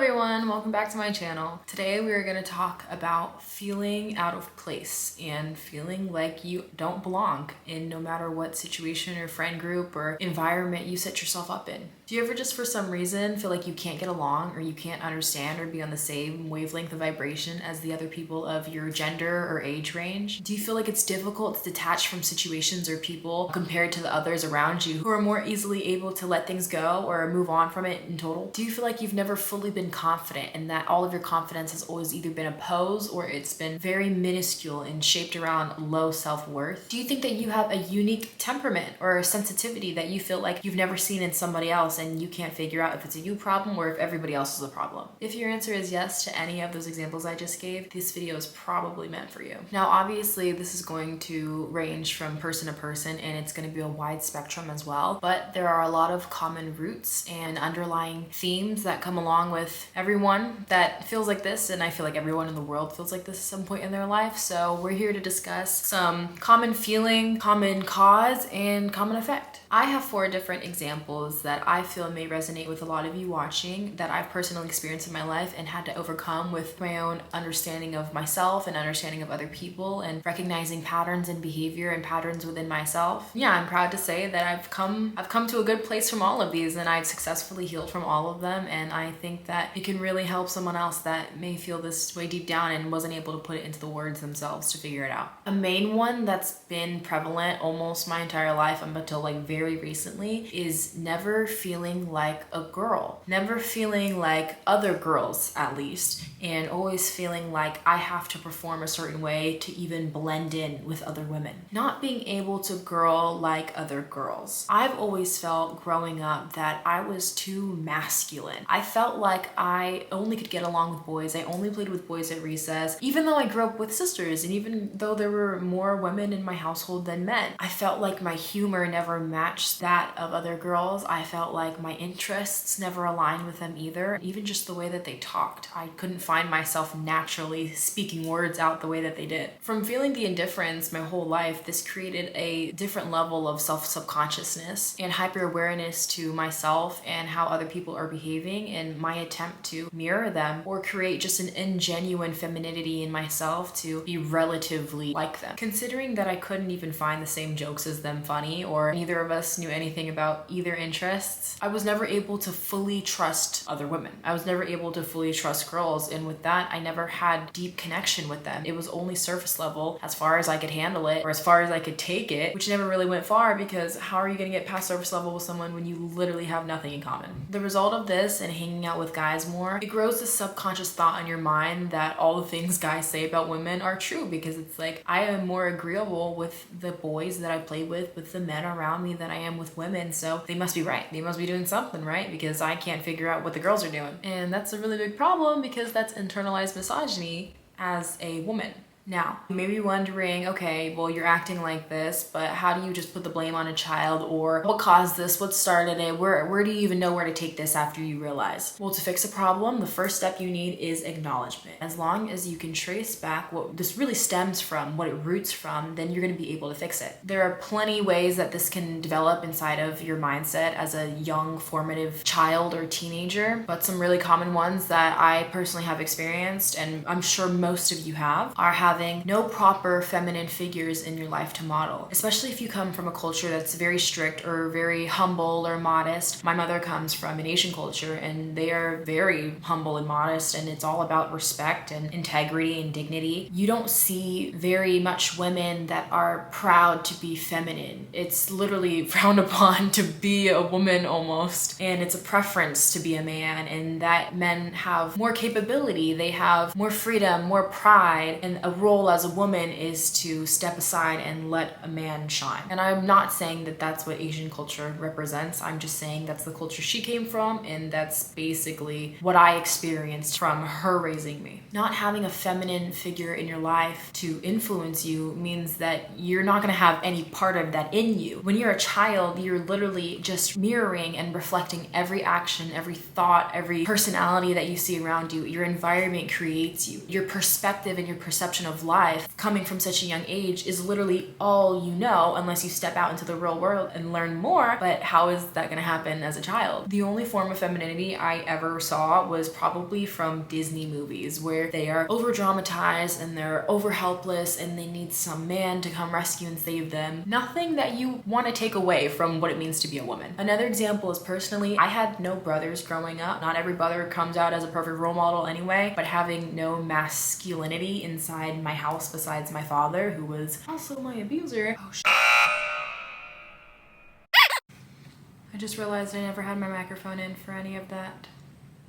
everyone, welcome back to my channel. Today we are going to talk about feeling out of place and feeling like you don't belong in no matter what situation or friend group or environment you set yourself up in. Do you ever just for some reason feel like you can't get along or you can't understand or be on the same wavelength of vibration as the other people of your gender or age range? Do you feel like it's difficult to detach from situations or people compared to the others around you who are more easily able to let things go or move on from it in total? Do you feel like you've never fully been confident and that all of your confidence has always either been a pose or it's been very minuscule and shaped around low self-worth? Do you think that you have a unique temperament or a sensitivity that you feel like you've never seen in somebody else and you can't figure out if it's a you problem or if everybody else is a problem? If your answer is yes to any of those examples I just gave, this video is probably meant for you. Now, obviously, this is going to range from person to person and it's going to be a wide spectrum as well, but there are a lot of common roots and underlying themes that come along with everyone that feels like this, and I feel like everyone in the world feels like this at some point in their life. So we're here to discuss some common feeling, common cause, and common effect. I have 4 different examples that I feel may resonate with a lot of you watching that I've personally experienced in my life and had to overcome with my own understanding of myself and understanding of other people and recognizing patterns in behavior and patterns within myself. Yeah, I'm proud to say that I've come to a good place from all of these and I've successfully healed from all of them, and I think that it can really help someone else that may feel this way deep down and wasn't able to put it into the words themselves to figure it out. A main one that's been prevalent almost my entire life up until like very recently is never feeling like a girl, never feeling like other girls at least, and always feeling like I have to perform a certain way to even blend in with other women. Not being able to girl like other girls. I've always felt growing up that I was too masculine. I felt like I only could get along with boys. I only played with boys at recess, even though I grew up with sisters and even though there were more women in my household than men. I felt like my humor never matched that of other girls. I felt like my interests never aligned with them either. Even just the way that they talked, I couldn't find myself naturally speaking words out the way that they did. From feeling the indifference my whole life, this created a different level of self-subconsciousness and hyper-awareness to myself and how other people are behaving in my attempt to mirror them or create just an ingenuine femininity in myself to be relatively like them. Considering that I couldn't even find the same jokes as them funny or neither of us knew anything about either interests, I was never able to fully trust other women. I was never able to fully trust girls, and with that, I never had deep connection with them. It was only surface level as far as I could handle it or as far as I could take it, which never really went far because how are you going to get past surface level with someone when you literally have nothing in common? The result of this and hanging out with guys more, it grows this subconscious thought in your mind that all the things guys say about women are true because it's like I am more agreeable with the boys that I play with the men around me than I am with women, so they must be right. They must be doing something right because I can't figure out what the girls are doing. And that's a really big problem because that's internalized misogyny as a woman. Now, you may be wondering, okay, well, you're acting like this, but how do you just put the blame on a child, or what caused this? What started it? Where do you even know where to take this after you realize? Well, to fix a problem, the first step you need is acknowledgement. As long as you can trace back what this really stems from, what it roots from, then you're going to be able to fix it. There are plenty ways that this can develop inside of your mindset as a young, formative child or teenager, but some really common ones that I personally have experienced, and I'm sure most of you have, are having no proper feminine figures in your life to model, especially if you come from a culture that's very strict or very humble or modest. My mother comes from an Asian culture and they are very humble and modest, and it's all about respect and integrity and dignity. You don't see very much women that are proud to be feminine. It's literally frowned upon to be a woman almost, and it's a preference to be a man, and that men have more capability, they have more freedom, more pride, and a role as a woman is to step aside and let a man shine. And I'm not saying that that's what Asian culture represents. I'm just saying that's the culture she came from, and that's basically what I experienced from her raising me. Not having a feminine figure in your life to influence you means that you're not going to have any part of that in you. When you're a child, you're literally just mirroring and reflecting every action, every thought, every personality that you see around you. Your environment creates you. Your perspective and your perception of life coming from such a young age is literally all you know unless you step out into the real world and learn more. But how is that going to happen as a child? The only form of femininity I ever saw was probably from Disney movies, where they are over dramatized and they're over helpless and they need some man to come rescue and save them. Nothing that you want to take away from what it means to be a woman. Another example is, personally, I had no brothers growing up. Not every brother comes out as a perfect role model anyway, but having no masculinity inside my house besides my father, who was also my abuser. Oh shit. I just realized I never had my microphone in for any of that.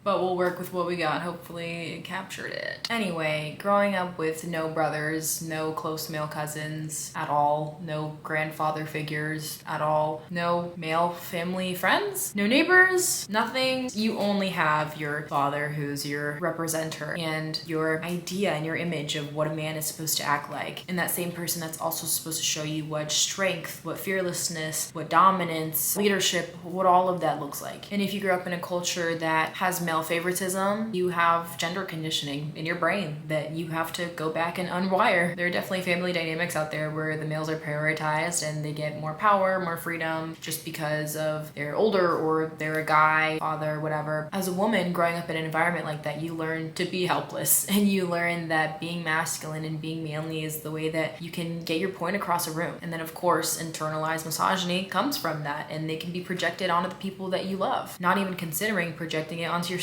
But we'll work with what we got. Hopefully it captured it. Anyway, growing up with no brothers, no close male cousins at all, no grandfather figures at all, no male family friends, no neighbors, nothing. You only have your father, who's your representer, and your idea and your image of what a man is supposed to act like. And that same person that's also supposed to show you what strength, what fearlessness, what dominance, leadership, what all of that looks like. And if you grew up in a culture that has male favoritism, you have gender conditioning in your brain that you have to go back and unwire. There are definitely family dynamics out there where the males are prioritized and they get more power, more freedom just because of they're older or they're a guy, father, whatever. As a woman growing up in an environment like that, you learn to be helpless, and you learn that being masculine and being manly is the way that you can get your point across a room. And then of course, internalized misogyny comes from that, and they can be projected onto the people that you love, not even considering projecting it onto yourself.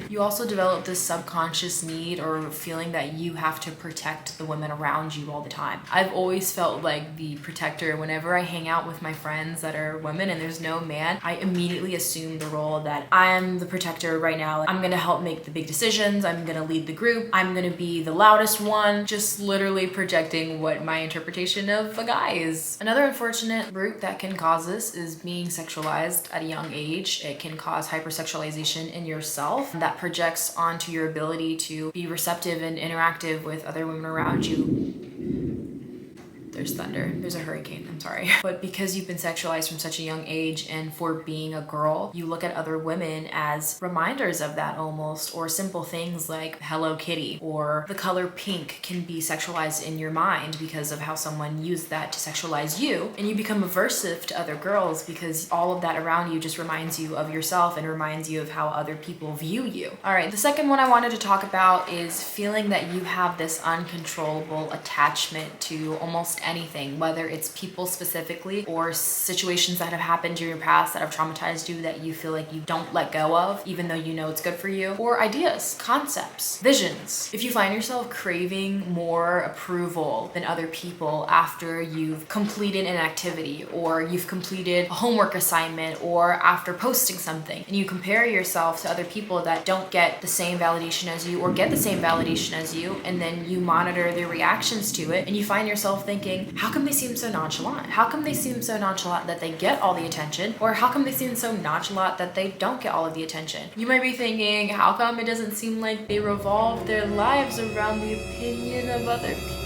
You also develop this subconscious need or feeling that you have to protect the women around you all the time. I've always felt like the protector. Whenever I hang out with my friends that are women and there's no man, I immediately assume the role that I am the protector right now. I'm gonna help make the big decisions. I'm gonna lead the group. I'm gonna be the loudest one, just literally projecting what my interpretation of a guy is. Another unfortunate root that can cause this is being sexualized at a young age. It can cause hypersexualization in yourself that projects onto your ability to be receptive and interactive with other women around you. There's thunder. There's a hurricane. I'm sorry. But because you've been sexualized from such a young age, and for being a girl, you look at other women as reminders of that almost, or simple things like Hello Kitty or the color pink can be sexualized in your mind because of how someone used that to sexualize you, and you become aversive to other girls because all of that around you just reminds you of yourself and reminds you of how other people view you. All right, the second one I wanted to talk about is feeling that you have this uncontrollable attachment to almost anything, whether it's people specifically or situations that have happened in your past that have traumatized you that you feel like you don't let go of, even though you know it's good for you, or ideas, concepts, visions. If you find yourself craving more approval than other people after you've completed an activity, or you've completed a homework assignment, or after posting something, and you compare yourself to other people that don't get the same validation as you or get the same validation as you, and then you monitor their reactions to it, and you find yourself thinking, how come they seem so nonchalant? How come they seem so nonchalant that they get all the attention? Or how come they seem so nonchalant that they don't get all of the attention? You might be thinking, how come it doesn't seem like they revolve their lives around the opinion of other people?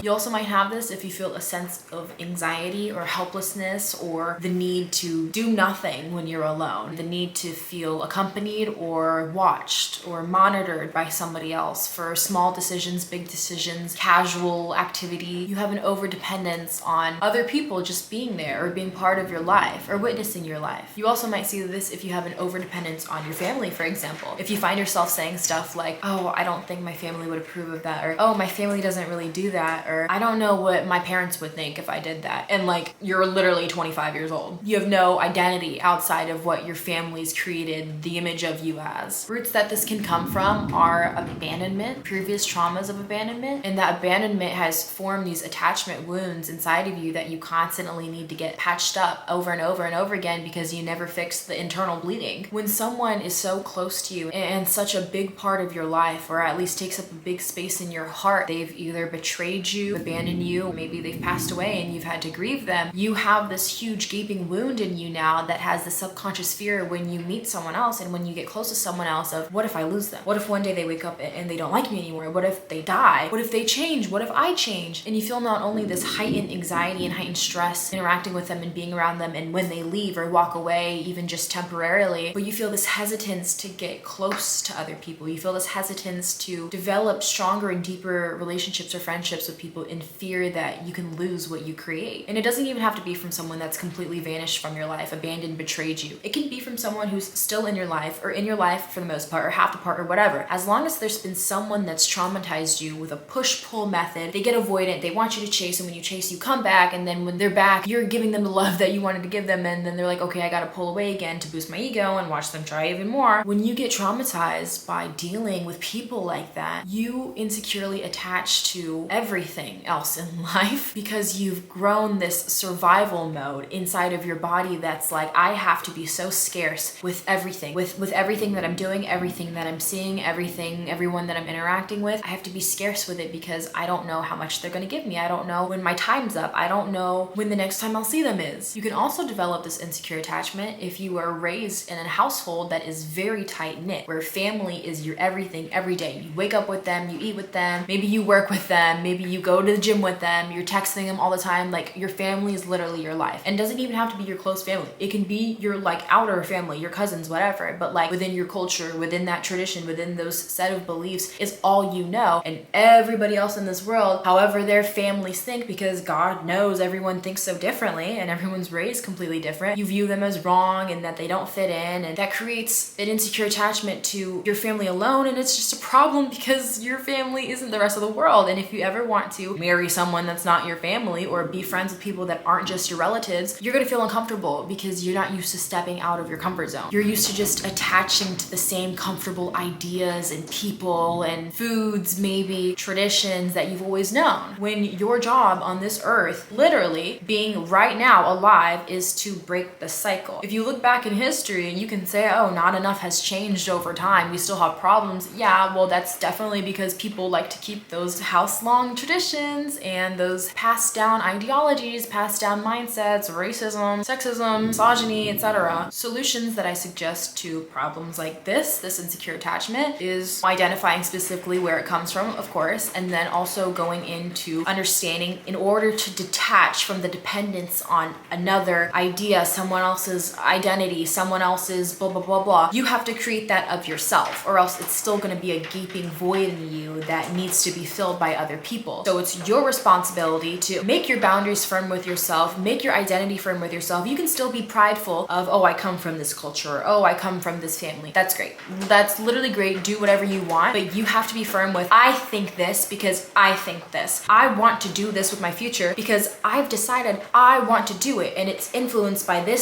You also might have this if you feel a sense of anxiety or helplessness, or the need to do nothing when you're alone, the need to feel accompanied or watched or monitored by somebody else for small decisions, big decisions, casual activity. You have an overdependence on other people just being there or being part of your life or witnessing your life. You also might see this if you have an overdependence on your family, for example. If you find yourself saying stuff like, oh, I don't think my family would approve of that, or oh, my family doesn't really do that, or I don't know what my parents would think if I did that. And like, you're literally 25 years old. You have no identity outside of what your family's created the image of you as. Roots that this can come from are abandonment, previous traumas of abandonment, and that abandonment has formed these attachment wounds inside of you that you constantly need to get patched up over and over and over again because you never fix the internal bleeding. When someone is so close to you and such a big part of your life, or at least takes up a big space in your heart, they've either betrayed you you, abandoned you, maybe they've passed away and you've had to grieve them, you have this huge gaping wound in you now that has the subconscious fear when you meet someone else and when you get close to someone else of, what if I lose them? What if one day they wake up and they don't like me anymore? What if they die? What if they change? What if I change? And you feel not only this heightened anxiety and heightened stress interacting with them and being around them, and when they leave or walk away, even just temporarily, but you feel this hesitance to get close to other people. You feel this hesitance to develop stronger and deeper relationships or friendships with people in fear that you can lose what you create. And it doesn't even have to be from someone that's completely vanished from your life, abandoned, betrayed you. It can be from someone who's still in your life, or in your life for the most part, or half the part, or whatever. As long as there's been someone that's traumatized you with a push-pull method, they get avoidant, they want you to chase, and when you chase, you come back, and then when they're back, you're giving them the love that you wanted to give them, and then they're like, okay, I gotta pull away again to boost my ego and watch them try even more. When you get traumatized by dealing with people like that, you insecurely attach to everything else in life because you've grown this survival mode inside of your body that's like, I have to be so scarce with everything, with everything that I'm doing, everything that I'm seeing, everyone that I'm interacting with. I have to be scarce with it because I don't know how much they're gonna give me. I don't know when my time's up. I don't know when the next time I'll see them is. You can also develop this insecure attachment if you are raised in a household that is very tight-knit, where family is your everything every day. You wake up with them, you eat with them, maybe you work with them, maybe you go to the gym with them, you're texting them all the time. Like, your family is literally your life. And it doesn't even have to be your close family. It can be your like outer family, your cousins, whatever, but like within your culture, within that tradition, within those set of beliefs is all you know. And everybody else in this world, however their families think, because God knows everyone thinks so differently and everyone's raised completely different, you view them as wrong and that they don't fit in, and that creates an insecure attachment to your family alone. And it's just a problem because your family isn't the rest of the world. And if you ever want to marry someone that's not your family or be friends with people that aren't just your relatives, you're gonna feel uncomfortable because you're not used to stepping out of your comfort zone. You're used to just attaching to the same comfortable ideas and people and foods, maybe traditions that you've always known. When your job on this earth, literally being right now alive, is to break the cycle. If you look back in history and you can say, oh, not enough has changed over time, we still have problems. Yeah, well, that's definitely because people like to keep those house-long traditions and those passed down ideologies, passed down mindsets, racism, sexism, misogyny, etc. Solutions that I suggest to problems like this insecure attachment, is identifying specifically where it comes from, of course, and then also going into understanding, in order to detach from the dependence on another idea, someone else's identity, someone else's blah, blah, blah, blah. You have to create that of yourself, or else it's still going to be a gaping void in you that needs to be filled by other people. So it's your responsibility to make your boundaries firm with yourself, make your identity firm with yourself. You can still be prideful of, oh, I come from this culture, or, oh, I come from this family. That's great. That's literally great. Do whatever you want, but you have to be firm with, I think this because I think this. I want to do this with my future because I've decided I want to do it, and it's influenced by this.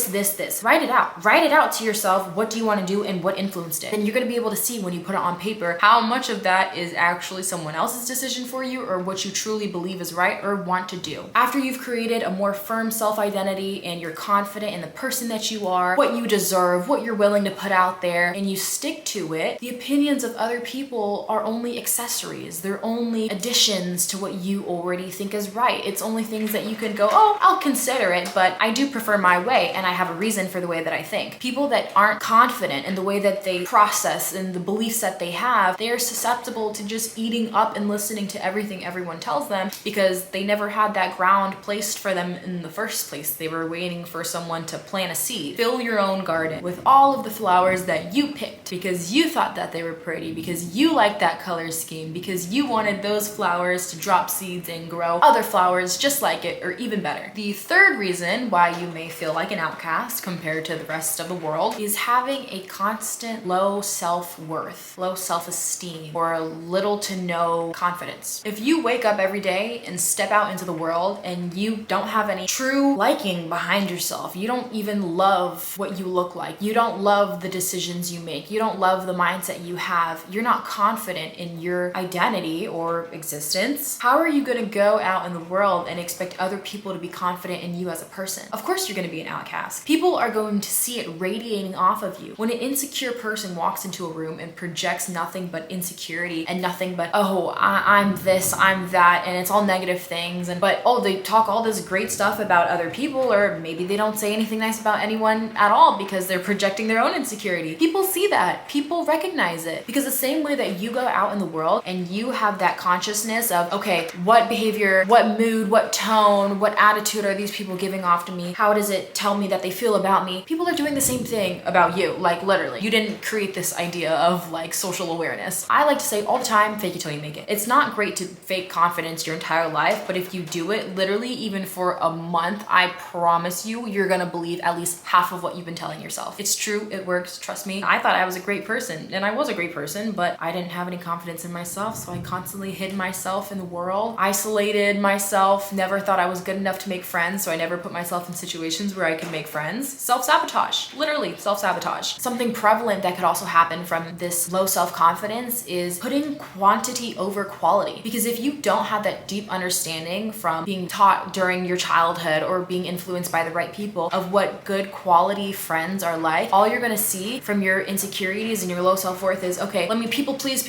Write it out. Write it out to yourself. What do you want to do and what influenced it? Then you're going to be able to see when you put it on paper how much of that is actually someone else's decision for you, or what you truly believe is right or want to do. After you've created a more firm self-identity and you're confident in the person that you are, what you deserve, what you're willing to put out there, and you stick to it, the opinions of other people are only accessories. They're only additions to what you already think is right. It's only things that you can go, oh, I'll consider it, but I do prefer my way and I have a reason for the way that I think. People that aren't confident in the way that they process and the beliefs that they have, they are susceptible to just eating up and listening to everything everyone tells them because they never had that ground placed for them in the first place. They were waiting for someone to plant a seed. Fill your own garden with all of the flowers that you picked because you thought that they were pretty, because you liked that color scheme, because you wanted those flowers to drop seeds and grow other flowers just like it or even better. The third reason why you may feel like an outcast compared to the rest of the world is having a constant low self-worth, low self-esteem, or little to no confidence. If you wake up every day and step out into the world and you don't have any true liking behind yourself, you don't even love what you look like, you don't love the decisions you make, you don't love the mindset you have, you're not confident in your identity or existence, how are you going to go out in the world and expect other people to be confident in you as a person? Of course you're going to be an outcast. People are going to see it radiating off of you. When an insecure person walks into a room and projects nothing but insecurity and nothing but, oh, I'm this, I'm that, that and it's all negative things, but oh, they talk all this great stuff about other people, or maybe they don't say anything nice about anyone at all because they're projecting their own insecurity. People see that. People recognize it, because the same way that you go out in the world and you have that consciousness of, okay, what behavior, what mood, what tone, what attitude are these people giving off to me? How does it tell me that they feel about me? People are doing the same thing about you, like literally. You didn't create this idea of like social awareness. I like to say all the time, fake it till you make it. It's not great to fake confidence your entire life, but if you do it literally even for a month, I promise you, you're gonna believe at least half of what you've been telling yourself. It's true, it works, trust me. I thought I was a great person, and I was a great person, but I didn't have any confidence in myself, so I constantly hid myself in the world, isolated myself, never thought I was good enough to make friends, so I never put myself in situations where I could make friends. Self-sabotage, literally self-sabotage. Something prevalent that could also happen from this low self-confidence is putting quantity over quality. Because if you don't have that deep understanding from being taught during your childhood or being influenced by the right people of what good quality friends are like, all you're gonna see from your insecurities and your low self-worth is, okay, let me people please,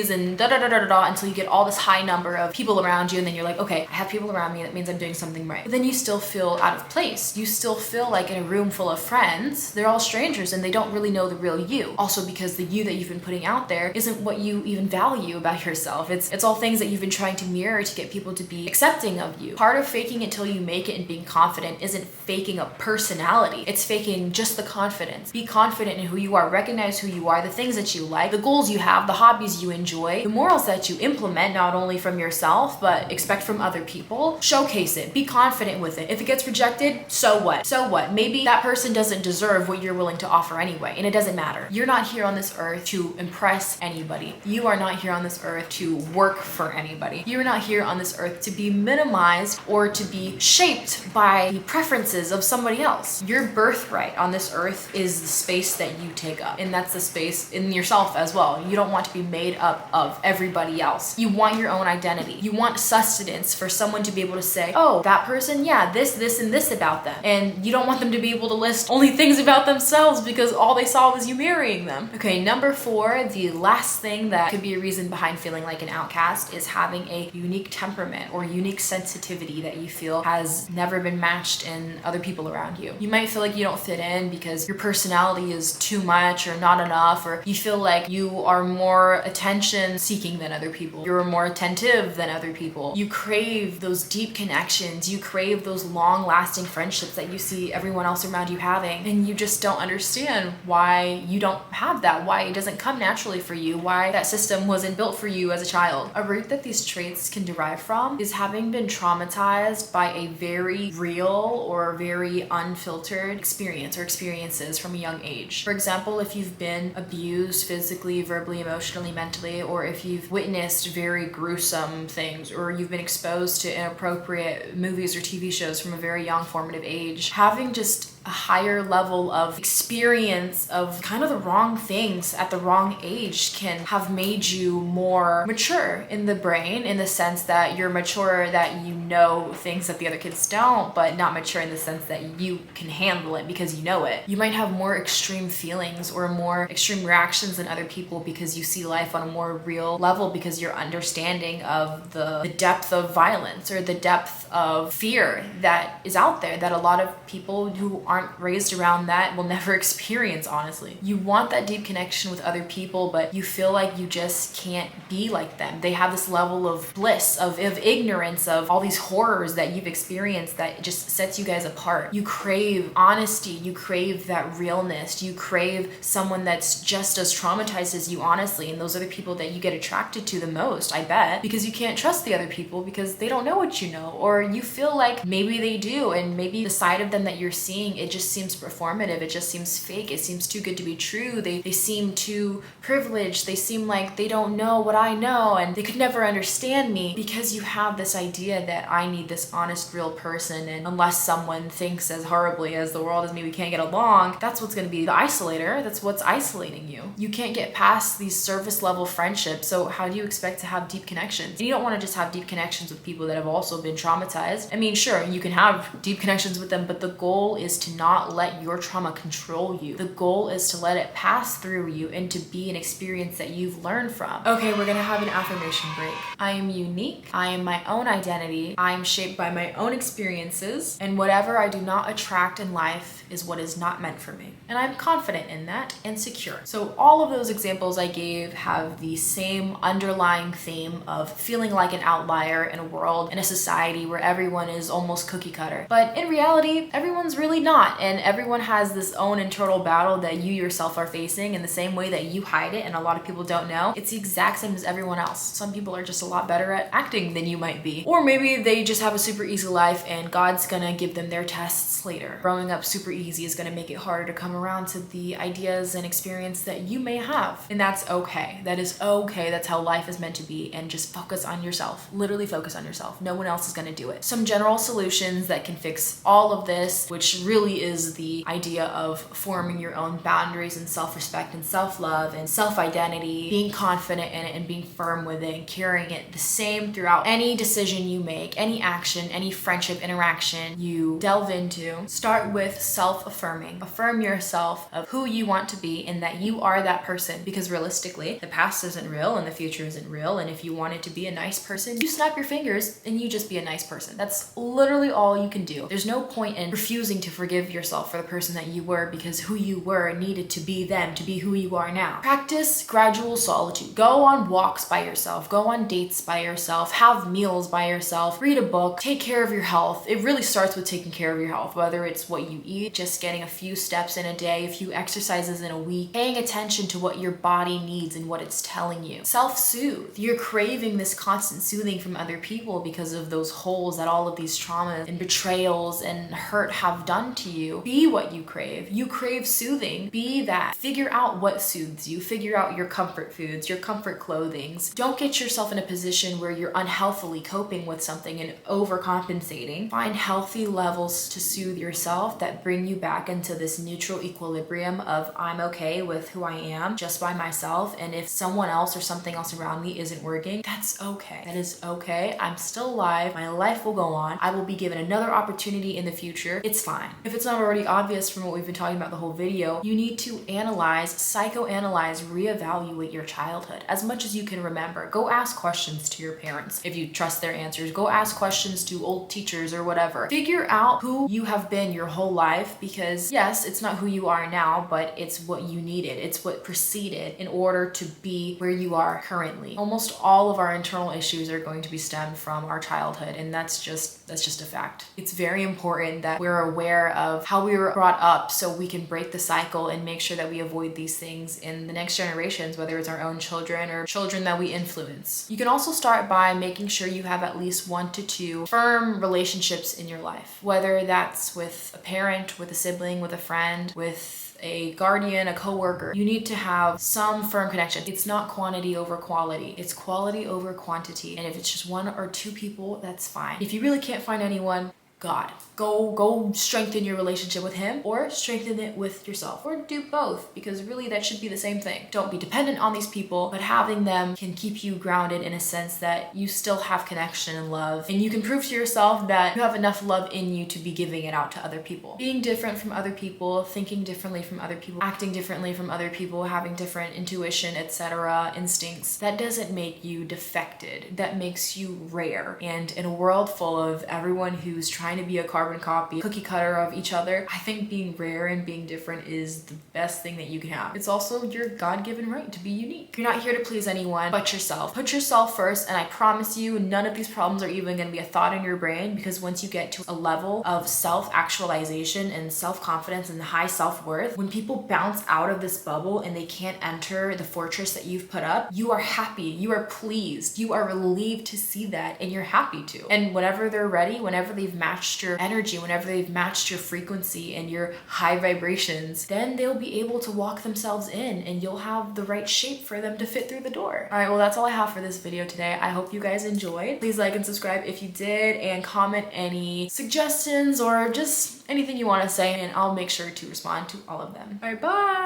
and da-da-da-da-da-da until you get all this high number of people around you, and then you're like, okay, I have people around me, that means I'm doing something right. But then you still feel out of place. You still feel like in a room full of friends, they're all strangers and they don't really know the real you. Also because the you that you've been putting out there isn't what you even value about yourself. It's all things that you've been trying to mirror to get people to be accepting of you. Part of faking it till you make it and being confident isn't faking a personality. It's faking just the confidence. Be confident in who you are. Recognize who you are, the things that you like, the goals you have, the hobbies you enjoy, the morals that you implement, not only from yourself, but expect from other people. Showcase it. Be confident with it. If it gets rejected, so what? So what? Maybe that person doesn't deserve what you're willing to offer anyway, and it doesn't matter. You're not here on this earth to impress anybody. You are not here on this earth to work for anybody. You're not here on this earth to be minimized or to be shaped by the preferences of somebody else. Your birthright on this earth is the space that you take up, and that's the space in yourself as well. You don't want to be made up of everybody else. You want your own identity. You want sustenance for someone to be able to say, oh, that person, yeah, this, and this about them. And you don't want them to be able to list only things about themselves because all they saw was you marrying them. Okay, number 4, the last thing that could be a reason behind feeling like an outcast is having a unique temperament or unique sensitivity that you feel has never been matched in other people around you. You might feel like you don't fit in because your personality is too much or not enough, or you feel like you are more attention seeking than other people. You're more attentive than other people. You crave those deep connections. You crave those long lasting friendships that you see everyone else around you having, and you just don't understand why you don't have that, why it doesn't come naturally for you, why that system wasn't built for you as a child. A root that these traits can derive from is having been traumatized by a very real or very unfiltered experience or experiences from a young age. For example, if you've been abused physically, verbally, emotionally, mentally, or if you've witnessed very gruesome things, or you've been exposed to inappropriate movies or TV shows from a very young formative age, having just a higher level of experience of kind of the wrong things at the wrong age can have made you more mature in the brain, in the sense that you're mature, that you know things that the other kids don't, but not mature in the sense that you can handle it because you know it. You might have more extreme feelings or more extreme reactions than other people because you see life on a more real level, because you're understanding of the depth of violence or the depth of fear that is out there that a lot of people who aren't raised around that will never experience, honestly. You want that deep connection with other people, but you feel like you just can't be like them. They have this level of bliss, of ignorance, of all these horrors that you've experienced that just sets you guys apart. You crave honesty, you crave that realness, you crave someone that's just as traumatized as you, honestly, and those are the people that you get attracted to the most, I bet, because you can't trust the other people because they don't know what you know, or you feel like maybe they do, and maybe the side of them that you're seeing, it just seems performative, it just seems fake, it seems too good to be true, they seem too privileged, they seem like they don't know what I know, and they could never understand me, because you have this idea that I need this honest, real person, and unless someone thinks as horribly as the world as me, we can't get along. That's what's going to be the isolator. That's what's isolating you. You can't get past these surface level friendships, so how do you expect to have deep connections? And you don't want to just have deep connections with people that have also been traumatized. I mean, sure, you can have deep connections with them, but the goal is to to not let your trauma control you. The goal is to let it pass through you and to be an experience that you've learned from. Okay, we're gonna have an affirmation break. I am unique. I am my own identity. I am shaped by my own experiences, and whatever I do not attract in life is what is not meant for me. And I'm confident in that and secure. So all of those examples I gave have the same underlying theme of feeling like an outlier in a world, in a society where everyone is almost cookie cutter. But in reality, everyone's really not, and everyone has this own internal battle that you yourself are facing in the same way that you hide it and a lot of people don't know. It's the exact same as everyone else. Some people are just a lot better at acting than you might be. Or maybe they just have a super easy life and God's gonna give them their tests later. Growing up super easy is gonna make it harder to come around to the ideas and experience that you may have. And that's okay. That is okay. That's how life is meant to be. And just focus on yourself. Literally focus on yourself. No one else is gonna do it. Some general solutions that can fix all of this, which really is the idea of forming your own boundaries and self-respect and self-love and self-identity, being confident in it and being firm with it and carrying it the same throughout any decision you make, any action, any friendship interaction you delve into. Start with self-affirming. Affirm yourself of who you want to be and that you are that person, because realistically, the past isn't real and the future isn't real, and if you wanted to be a nice person, you snap your fingers and you just be a nice person. That's literally all you can do. There's no point in refusing to forgive yourself for the person that you were, because who you were needed to be them, to be who you are now. Practice gradual solitude. Go on walks by yourself, go on dates by yourself, have meals by yourself, read a book, take care of your health. It really starts with taking care of your health, whether it's what you eat, just getting a few steps in a day, a few exercises in a week, paying attention to what your body needs and what it's telling you. Self-soothe. You're craving this constant soothing from other people because of those holes that all of these traumas and betrayals and hurt have done to you. Be what you crave. You crave soothing. Be that. Figure out what soothes you. Figure out your comfort foods, your comfort clothings. Don't get yourself in a position where you're unhealthily coping with something and overcompensating. Find healthy levels to soothe yourself that bring you back into this neutral equilibrium of I'm okay with who I am just by myself, and if someone else or something else around me isn't working, that's okay. That is okay. I'm still alive. My life will go on. I will be given another opportunity in the future. It's fine. If it's not already obvious from what we've been talking about the whole video, you need to analyze, psychoanalyze, reevaluate your childhood as much as you can remember. Go ask questions to your parents if you trust their answers. Go ask questions to old teachers or whatever. Figure out who you have been your whole life, because yes, it's not who you are now, but it's what you needed. It's what preceded in order to be where you are currently. Almost all of our internal issues are going to be stemmed from our childhood, and that's just a fact. It's very important that we're aware of how we were brought up so we can break the cycle and make sure that we avoid these things in the next generations, whether it's our own children or children that we influence. You can also start by making sure you have at least 1 to 2 firm relationships in your life, whether that's with a parent, with a sibling, with a friend, with a guardian, a coworker. You need to have some firm connection. It's not quantity over quality. It's quality over quantity. And if it's just 1 or 2 people, that's fine. If you really can't find anyone, God, go strengthen your relationship with him, or strengthen it with yourself, or do both, because really that should be the same thing. Don't be dependent on these people, but having them can keep you grounded in a sense that you still have connection and love, and you can prove to yourself that you have enough love in you to be giving it out to other people. Being different from other people, thinking differently from other people, acting differently from other people, having different intuition, etc., instincts, that doesn't make you defected. That makes you rare. And in a world full of everyone who's trying to be a carbon copy, cookie cutter of each other, I think being rare and being different is the best thing that you can have. It's also your God-given right to be unique. You're not here to please anyone but yourself. Put yourself first, and I promise you none of these problems are even going to be a thought in your brain, because once you get to a level of self-actualization and self-confidence and high self-worth, when people bounce out of this bubble and they can't enter the fortress that you've put up, you are happy, you are pleased, you are relieved to see that, and you're happy to. And whenever they're ready, whenever they've matched your energy, whenever they've matched your frequency and your high vibrations, then they'll be able to walk themselves in, and you'll have the right shape for them to fit through the door. All right, well, that's all I have for this video today. I hope you guys enjoyed. Please like and subscribe if you did, and comment any suggestions or just anything you want to say, and I'll make sure to respond to all of them. All right, bye.